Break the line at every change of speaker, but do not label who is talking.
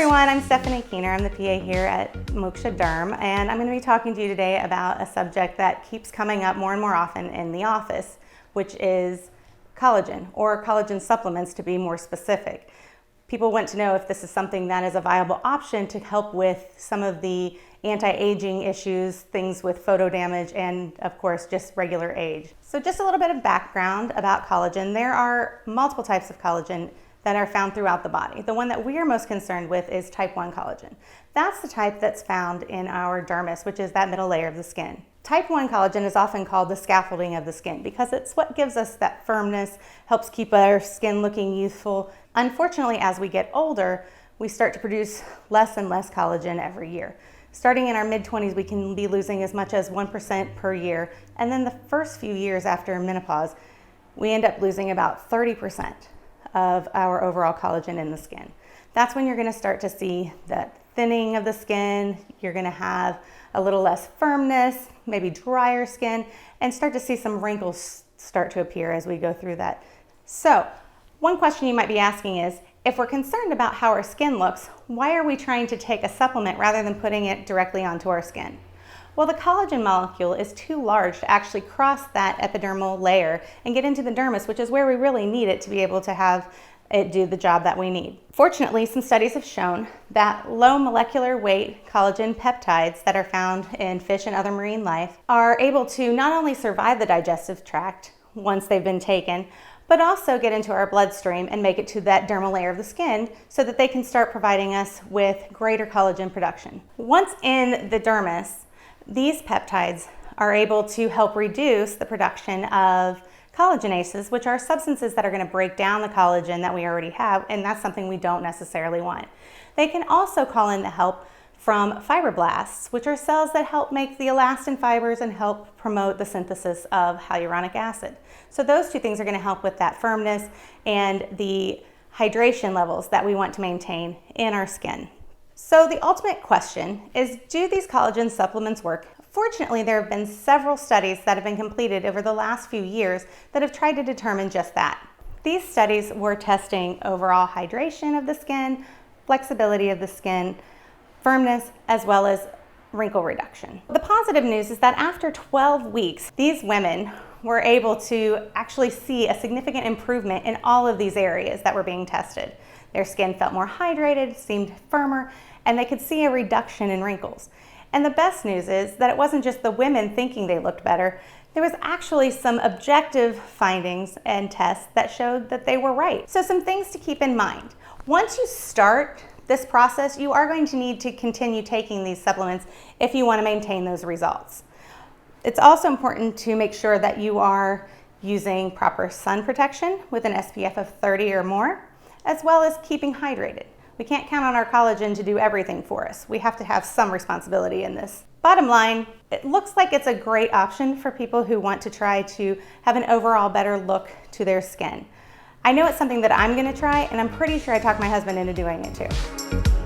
everyone, I'm Stephanie Keener. I'm the PA here at MōkshaDerm, and I'm going to be talking to you today about a subject that keeps coming up more and more often in the office, which is collagen, or collagen supplements to be more specific. People want to know if this is something that is a viable option to help with some of the anti-aging issues, things with photo damage, and of course just regular age. So just a little bit of background about collagen. There are multiple types of collagen that are found throughout the body. The one that we are most concerned with is type 1 collagen. That's the type that's found in our dermis, which is that middle layer of the skin. Type 1 collagen is often called the scaffolding of the skin because it's what gives us that firmness, helps keep our skin looking youthful. Unfortunately, as we get older, we start to produce less and less collagen every year. Starting in our mid-20s, we can be losing as much as 1% per year. And then the first few years after menopause, we end up losing about 30% of our overall collagen in the skin. That's when you're going to start to see that thinning of the skin. You're going to have a little less firmness, maybe drier skin, and start to see some wrinkles start to appear as we go through that. So, one question you might be asking is, if we're concerned about how our skin looks, why are we trying to take a supplement rather than putting it directly onto our skin? Well, the collagen molecule is too large to actually cross that epidermal layer and get into the dermis, which is where we really need it to be able to have it do the job that we need. Fortunately, some studies have shown that low molecular weight collagen peptides that are found in fish and other marine life are able to not only survive the digestive tract once they've been taken, but also get into our bloodstream and make it to that dermal layer of the skin so that they can start providing us with greater collagen production. Once in the dermis, these peptides are able to help reduce the production of collagenases, which are substances that are going to break down the collagen that we already have, and that's something we don't necessarily want. They can also call in the help from fibroblasts, which are cells that help make the elastin fibers and help promote the synthesis of hyaluronic acid. So those two things are going to help with that firmness and the hydration levels that we want to maintain in our skin. So the ultimate question is, do these collagen supplements work? Fortunately, there have been several studies that have been completed over the last few years that have tried to determine just that. These studies were testing overall hydration of the skin, flexibility of the skin, firmness, as well as wrinkle reduction. The positive news is that after 12 weeks, these women were able to actually see a significant improvement in all of these areas that were being tested. Their skin felt more hydrated, seemed firmer, and they could see a reduction in wrinkles. And the best news is that it wasn't just the women thinking they looked better. There was actually some objective findings and tests that showed that they were right. So some things to keep in mind. Once you start this process, you are going to need to continue taking these supplements if you want to maintain those results. It's also important to make sure that you are using proper sun protection with an SPF of 30 or more, as well as keeping hydrated. We can't count on our collagen to do everything for us. We have to have some responsibility in this. Bottom line, it looks like it's a great option for people who want to try to have an overall better look to their skin. I know it's something that I'm going to try, and I'm pretty sure I talked my husband into doing it too.